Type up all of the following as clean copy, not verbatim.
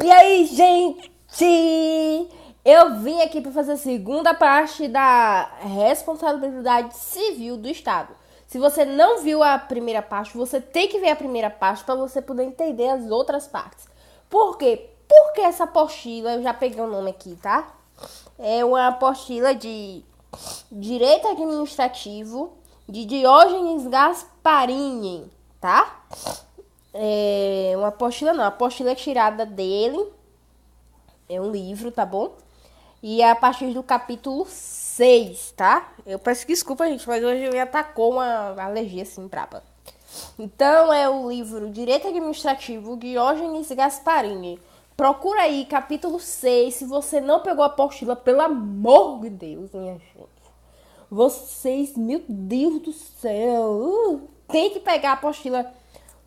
E aí, gente? Eu vim aqui para fazer a segunda parte da responsabilidade civil do Estado. Se você não viu a primeira parte, você tem que ver a primeira parte para você poder entender as outras partes. Por quê? Porque essa apostila, eu já peguei o nome aqui, tá? É uma apostila de Direito Administrativo de Diógenes Gasparini, tá? É uma apostila não, a apostila é tirada dele. É um livro, tá bom? E é a partir do capítulo 6, tá? Eu peço desculpa, gente, mas hoje me atacou uma alergia assim braba. Então é o livro Direito Administrativo de Diógenes Gasparini. Procura aí, capítulo 6. Se você não pegou a apostila, pelo amor de Deus, minha gente. Vocês, meu Deus do céu. Tem que pegar a apostila,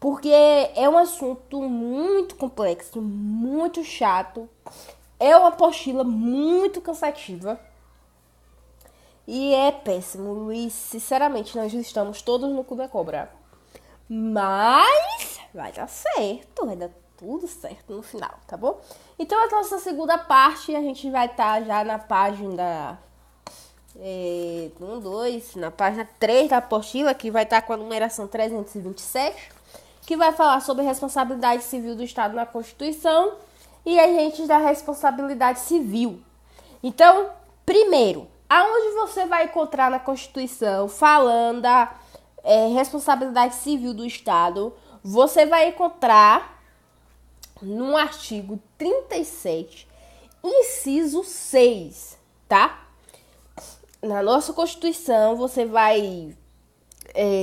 porque é um assunto muito complexo, muito chato. É uma apostila muito cansativa. E é péssimo. E, sinceramente, nós estamos todos no cu da cobra. Mas vai dar certo. Vai dar tudo certo no final, tá bom? Então, a nossa segunda parte, a gente vai estar já na página... na página 3 da apostila, que vai estar com a numeração 327, que vai falar sobre responsabilidade civil do Estado na Constituição e agentes da responsabilidade civil. Então, primeiro, aonde você vai encontrar na Constituição falando da responsabilidade civil do Estado? Você vai encontrar no artigo 37, inciso 6, tá? Na nossa Constituição, você vai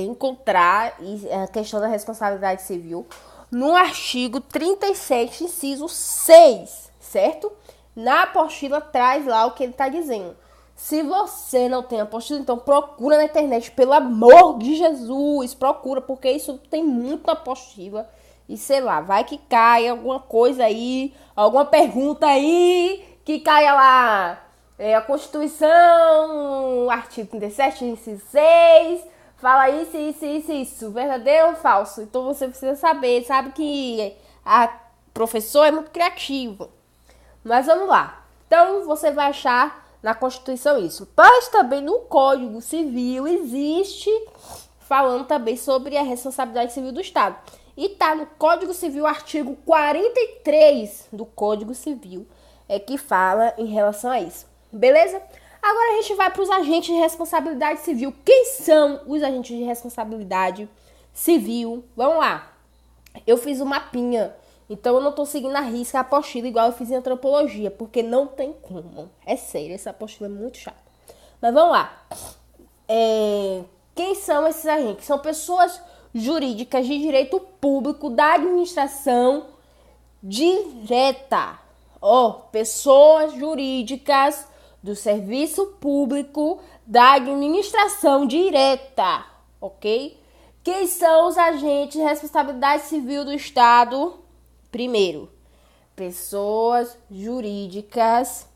encontrar a questão da responsabilidade civil no artigo 37, inciso 6, certo? Na apostila traz lá o que ele está dizendo. Se você não tem apostila, então procura na internet, pelo amor de Jesus, procura, porque isso tem muito na apostila. E sei lá, vai que caia alguma coisa aí, alguma pergunta aí, que caia lá. A Constituição, artigo 37, inciso 6, fala isso, verdadeiro ou falso. Então você precisa saber, sabe que a professora é muito criativa. Mas vamos lá. Então você vai achar na Constituição isso. Mas também no Código Civil existe falando também sobre a responsabilidade civil do Estado. E tá no Código Civil, artigo 43 do Código Civil, que fala em relação a isso. Beleza? Agora a gente vai para os agentes de responsabilidade civil. Quem são os agentes de responsabilidade civil? Vamos lá. Eu fiz um mapinha, então eu não tô seguindo a risca a apostila igual eu fiz em antropologia, porque não tem como. É sério, essa apostila é muito chata. Mas vamos lá. Quem são esses agentes? São pessoas jurídicas de direito público da administração direta. Pessoas jurídicas do serviço público da administração direta, ok? Quem são os agentes de responsabilidade civil do Estado? Primeiro, pessoas jurídicas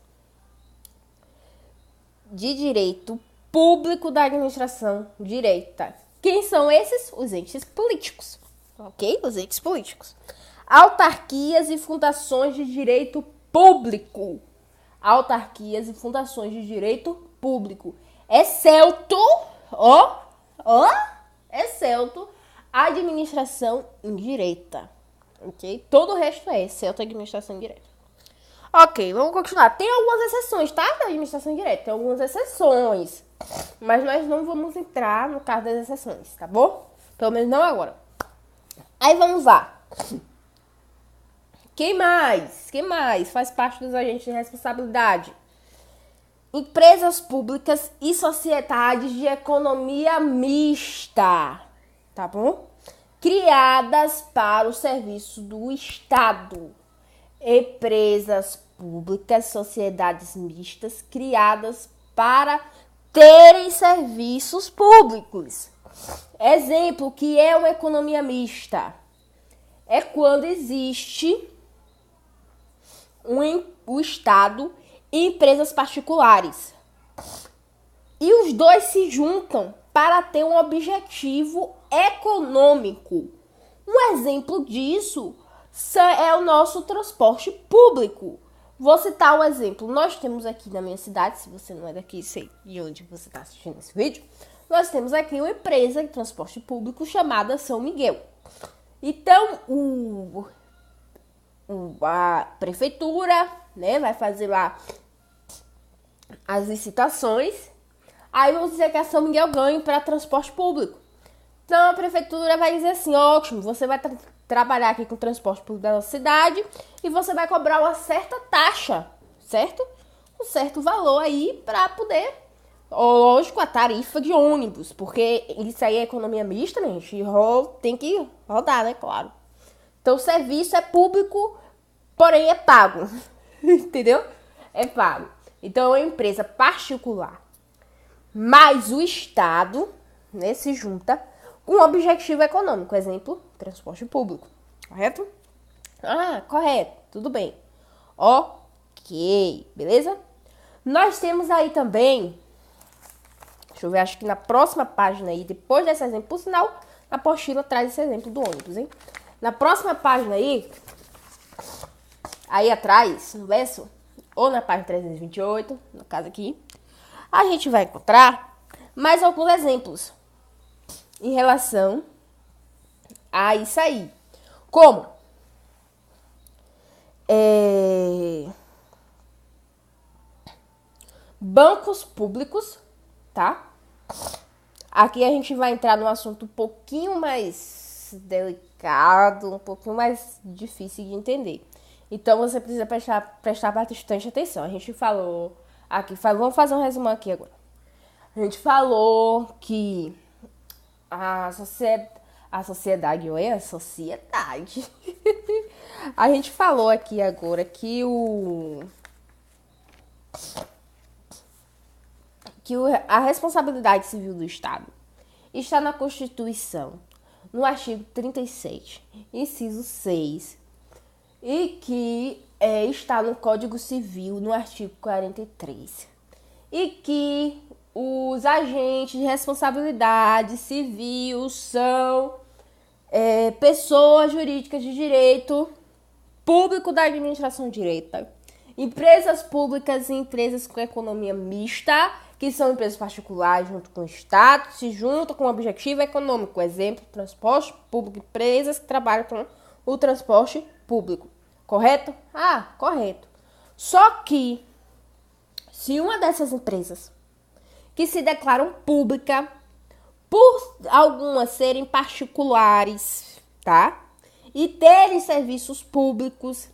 de direito público da administração direta. Quem são esses? Os entes políticos, ok? Os entes políticos. Autarquias e fundações de direito público. Autarquias e fundações de direito público. Exceto administração indireta. Ok? Todo o resto é exceto administração indireta. Ok, vamos continuar. Tem algumas exceções, tá? Da administração indireta. Tem algumas exceções. Mas nós não vamos entrar no caso das exceções, tá bom? Pelo menos não agora. Aí vamos lá. Quem mais? Quem mais faz parte dos agentes de responsabilidade? Empresas públicas e sociedades de economia mista, tá bom? Criadas para o serviço do Estado. Empresas públicas, sociedades mistas, criadas para terem serviços públicos. Exemplo, o que é uma economia mista? É quando existe o Estado e empresas particulares. E os dois se juntam para ter um objetivo econômico. Um exemplo disso é o nosso transporte público. Vou citar um exemplo. Nós temos aqui na minha cidade, se você não é daqui, sei de onde você está assistindo esse vídeo, nós temos aqui uma empresa de transporte público chamada São Miguel. Então, a prefeitura, né, vai fazer lá as licitações. Aí vamos dizer que a São Miguel ganha para transporte público. Então, a prefeitura vai dizer assim, ótimo, você vai trabalhar aqui com o transporte público da nossa cidade e você vai cobrar uma certa taxa, certo? Um certo valor aí para poder, lógico, a tarifa de ônibus, porque isso aí é economia mista, gente, e tem que rodar, né, claro. Então, o serviço é público, porém é pago, entendeu? É pago. Então, é uma empresa particular, mas o Estado, né, se junta com um objetivo econômico, exemplo, transporte público, correto? Ah, correto, tudo bem. Ok, beleza? Nós temos aí também, deixa eu ver, acho que na próxima página aí, depois desse exemplo, por sinal, a apostila traz esse exemplo do ônibus, hein? Na próxima página aí atrás, no verso, ou na página 328, no caso aqui, a gente vai encontrar mais alguns exemplos em relação a isso aí. Como? Bancos públicos, tá? Aqui a gente vai entrar num assunto um pouquinho mais delicado, um pouquinho mais difícil de entender. Então você precisa prestar bastante atenção. A gente falou aqui, vamos fazer um resumo aqui agora. A gente falou que a sociedade. A gente falou aqui agora que a responsabilidade civil do Estado está na Constituição, no artigo 37, inciso 6, e que está no Código Civil, no artigo 43, e que os agentes de responsabilidade civil são pessoas jurídicas de direito público da administração direta, empresas públicas e empresas com economia mista, que são empresas particulares junto com o Estado, se juntam com um objetivo econômico. Exemplo, transporte público, empresas que trabalham com o transporte público. Correto? Ah, correto. Só que, se uma dessas empresas que se declaram pública, por algumas serem particulares, tá? E terem serviços públicos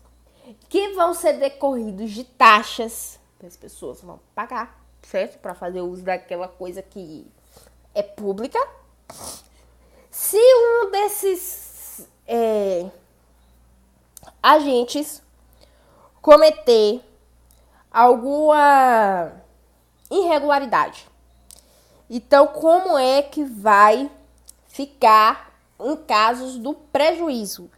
que vão ser decorridos de taxas, que as pessoas vão pagar, certo? Para fazer uso daquela coisa que é pública. Se um desses agentes cometer alguma irregularidade, então como é que vai ficar em casos do prejuízo?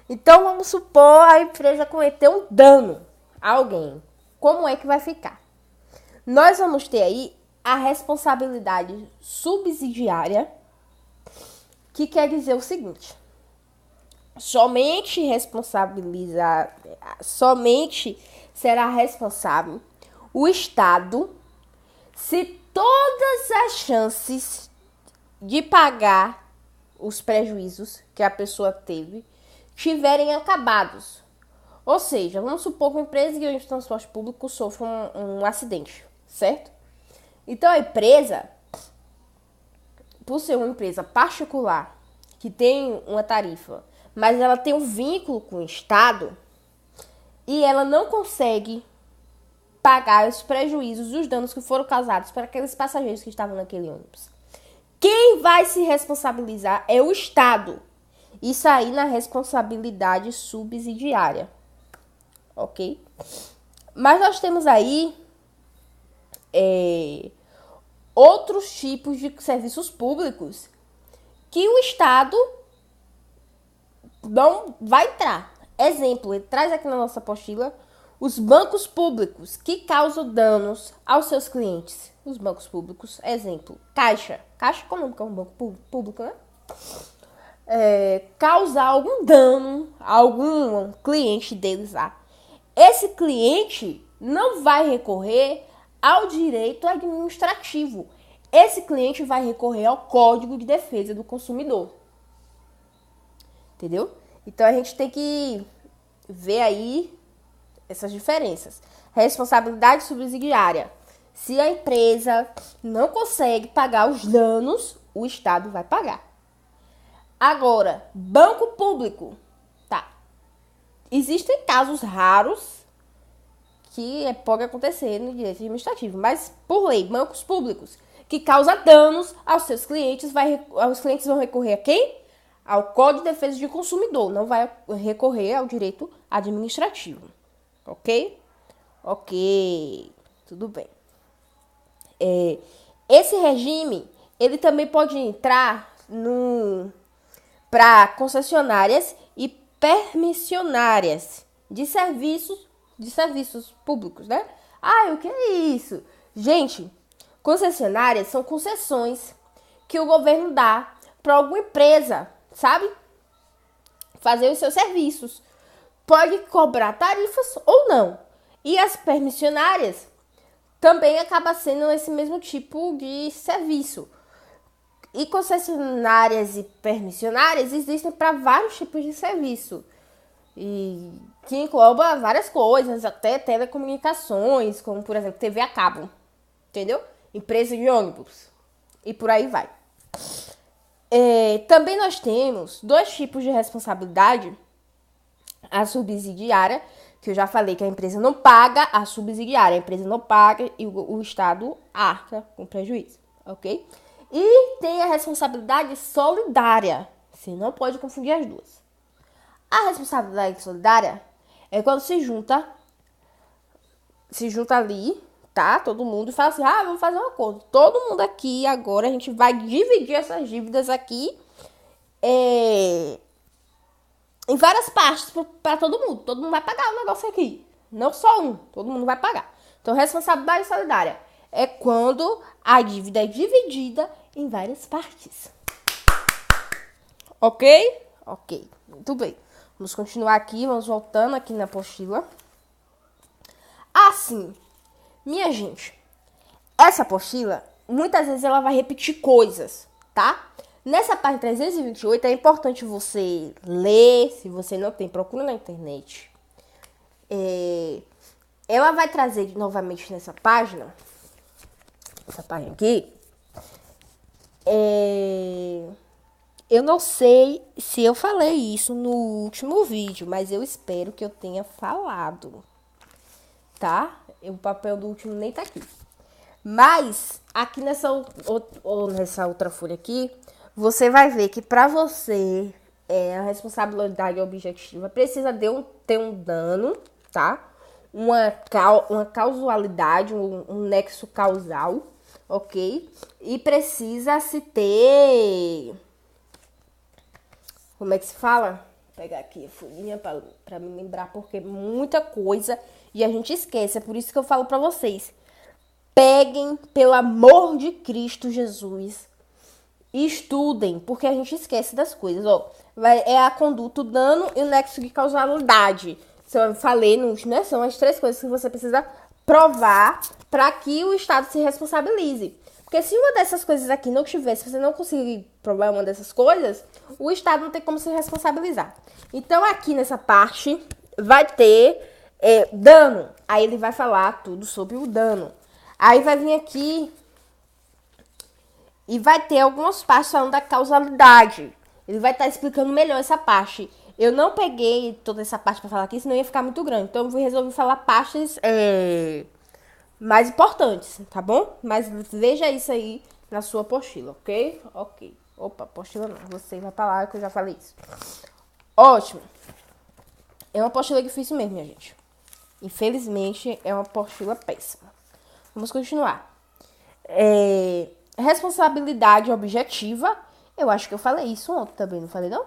Então vamos supor a empresa cometeu um dano a alguém. Como é que vai ficar? Nós vamos ter aí a responsabilidade subsidiária, que quer dizer o seguinte: somente será responsável o Estado se todas as chances de pagar os prejuízos que a pessoa teve tiverem acabados. Ou seja, vamos supor que uma empresa de transporte público sofra um acidente, certo? Então a empresa, por ser uma empresa particular, que tem uma tarifa, mas ela tem um vínculo com o Estado, e ela não consegue pagar os prejuízos e os danos que foram causados para aqueles passageiros que estavam naquele ônibus. Quem vai se responsabilizar é o Estado. Isso aí na responsabilidade subsidiária. Ok? Mas nós temos aí outros tipos de serviços públicos que o Estado não vai entrar. Exemplo, ele traz aqui na nossa apostila os bancos públicos que causam danos aos seus clientes. Os bancos públicos, exemplo, Caixa. Caixa Econômica é um banco público, né? causar algum dano a algum cliente deles lá, esse cliente não vai recorrer ao direito administrativo. Esse cliente vai recorrer ao Código de Defesa do Consumidor. Entendeu? Então, a gente tem que ver aí essas diferenças. Responsabilidade subsidiária. Se a empresa não consegue pagar os danos, o Estado vai pagar. Agora, banco público. Tá. Existem casos raros que pode acontecer no direito administrativo, mas, por lei, bancos públicos que causam danos aos seus clientes, os clientes vão recorrer a quem? Ao Código de Defesa do Consumidor, não vai recorrer ao direito administrativo. Ok? Ok, tudo bem. Esse regime, ele também pode entrar para concessionárias e permissionárias de serviços públicos, né? O que é isso? Gente, concessionárias são concessões que o governo dá para alguma empresa, sabe? Fazer os seus serviços. Pode cobrar tarifas ou não. E as permissionárias também acaba sendo esse mesmo tipo de serviço. E concessionárias e permissionárias existem para vários tipos de serviço. E que engloba várias coisas, até telecomunicações, como por exemplo TV a cabo. Entendeu? Empresa de ônibus. E por aí vai. Também nós temos dois tipos de responsabilidade. A subsidiária, que eu já falei que a empresa não paga, a subsidiária, a empresa não paga e o Estado arca com prejuízo, ok? E tem a responsabilidade solidária, você não pode confundir as duas. A responsabilidade solidária é quando se junta ali, tá? Todo mundo e fala assim, vamos fazer um acordo. Todo mundo aqui agora, a gente vai dividir essas dívidas aqui em várias partes para todo mundo. Todo mundo vai pagar o negócio aqui. Não só um, todo mundo vai pagar. Então, responsabilidade solidária é quando a dívida é dividida em várias partes. Ok? Ok, muito bem. Vamos continuar aqui, vamos voltando aqui na apostila. Assim, minha gente, essa apostila, muitas vezes ela vai repetir coisas, tá? Nessa página 328 é importante você ler, se você não tem, procura na internet. Ela vai trazer novamente nessa página, essa página aqui, eu não sei se eu falei isso no último vídeo, mas eu espero que eu tenha falado, tá? O papel do último nem tá aqui. Mas, aqui nessa outra folha aqui, você vai ver que para você, a responsabilidade objetiva precisa ter um dano, tá? Uma causalidade, um nexo causal, ok? E precisa se ter... Como é que se fala? Vou pegar aqui a folhinha para me lembrar, porque é muita coisa e a gente esquece. É por isso que eu falo para vocês. Peguem, pelo amor de Cristo Jesus, e estudem, porque a gente esquece das coisas. É a conduta, o dano e o nexo de causalidade. Eu falei no último, né? São as três coisas que você precisa provar para que o Estado se responsabilize. Porque se uma dessas coisas aqui não tivesse, se você não conseguir provar uma dessas coisas, o Estado não tem como se responsabilizar. Então, aqui nessa parte, vai ter dano. Aí ele vai falar tudo sobre o dano. Aí vai vir aqui e vai ter algumas partes falando da causalidade. Ele vai estar explicando melhor essa parte. Eu não peguei toda essa parte para falar aqui, senão ia ficar muito grande. Então, eu resolvi falar partes mais importantes, tá bom? Mas veja isso aí na sua apostila, ok? Ok. Opa, apostila não. Você vai pra lá que eu já falei isso. Ótimo. É uma apostila difícil mesmo, minha gente. Infelizmente, é uma apostila péssima. Vamos continuar. Responsabilidade objetiva. Eu acho que eu falei isso ontem também, não falei não?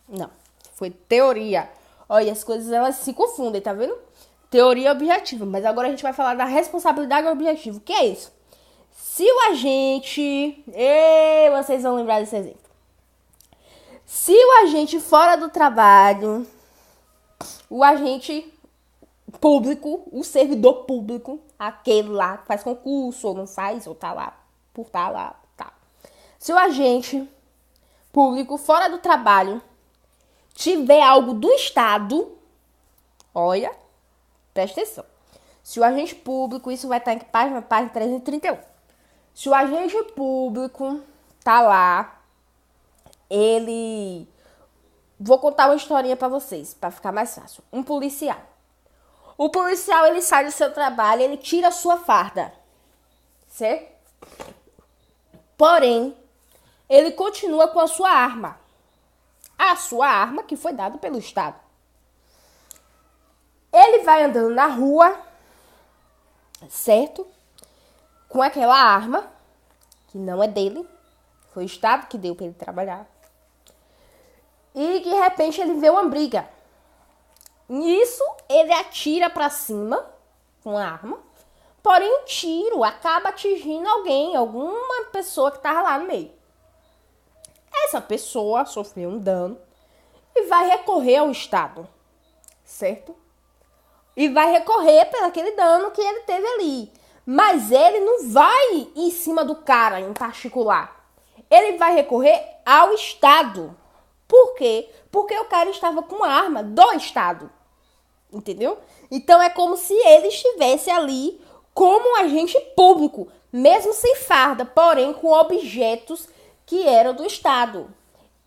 Não. Foi teoria. Olha, as coisas elas se confundem, tá vendo? Teoria objetiva. Mas agora a gente vai falar da responsabilidade objetiva. O que é isso? Se o agente... vocês vão lembrar desse exemplo. Se o agente fora do trabalho, o agente público, o servidor público, aquele lá que faz concurso ou não faz, ou tá lá, por tá lá, tá. Se o agente público fora do trabalho tiver algo do Estado, olha, presta atenção. Se o agente público, isso vai estar em página 331. Se o agente público tá lá, ele... Vou contar uma historinha pra vocês, pra ficar mais fácil. Um policial. O policial, ele sai do seu trabalho, ele tira a sua farda, certo? Porém, ele continua com a sua arma. A sua arma que foi dada pelo Estado. Ele vai andando na rua, certo? Com aquela arma, que não é dele, foi o Estado que deu para ele trabalhar. E de repente ele vê uma briga. Nisso, ele atira para cima com a arma, porém o tiro acaba atingindo alguém, alguma pessoa que estava lá no meio. Essa pessoa sofreu um dano e vai recorrer ao Estado, certo? E vai recorrer pelo aquele dano que ele teve ali. Mas ele não vai em cima do cara em particular. Ele vai recorrer ao Estado. Por quê? Porque o cara estava com a arma do Estado. Entendeu? Então é como se ele estivesse ali como um agente público, mesmo sem farda, porém com objetos que eram do Estado.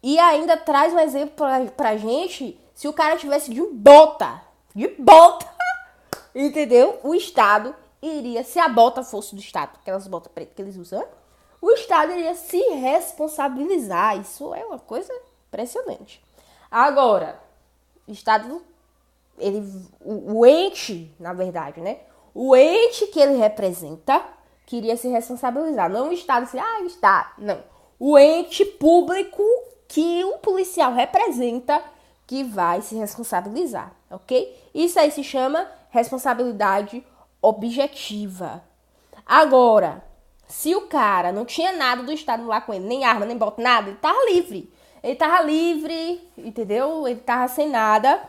E ainda traz um exemplo pra gente, se o cara tivesse de bota, entendeu? O Estado iria, se a bota fosse do Estado, aquelas botas pretas que eles usam, o Estado iria se responsabilizar. Isso é uma coisa impressionante. Agora, o Estado, o ente, na verdade, né? O ente que ele representa queria se responsabilizar. Não o Estado, assim, o Estado. Não. O ente público que o policial representa que vai se responsabilizar, ok? Isso aí se chama responsabilidade objetiva. Agora, se o cara não tinha nada do Estado lá com ele, nem arma, nem bota, nada, ele tava livre. Ele tava livre, entendeu? Ele tava sem nada.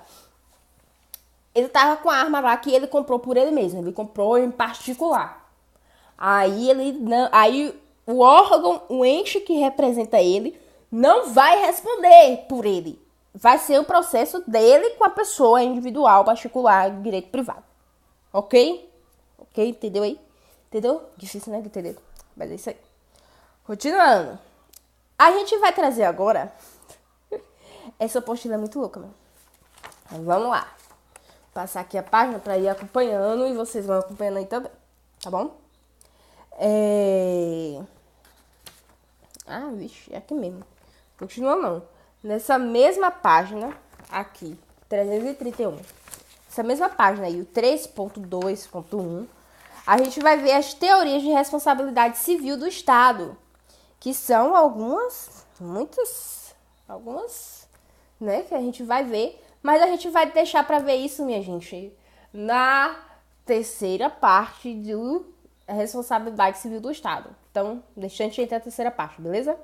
Ele tava com a arma lá que ele comprou por ele mesmo. Ele comprou em particular. Aí o órgão, o ente que representa ele, não vai responder por ele. Vai ser um processo dele com a pessoa individual, particular, direito privado. Ok? Ok? Entendeu aí? Entendeu? Difícil, né, de entender. Mas é isso aí. Continuando. A gente vai trazer agora... Essa apostila é muito louca, mano. Então, vamos lá. Passar aqui a página pra ir acompanhando e vocês vão acompanhando aí também. Tá bom? Vixe, é aqui mesmo. Continua não. Nessa mesma página aqui, 331. Essa mesma página aí, o 3.2.1, a gente vai ver as teorias de responsabilidade civil do Estado, que são algumas, né, que a gente vai ver, mas a gente vai deixar para ver isso, minha gente, na terceira parte do responsabilidade civil do Estado. Então, deixa a gente entrar na terceira parte, beleza?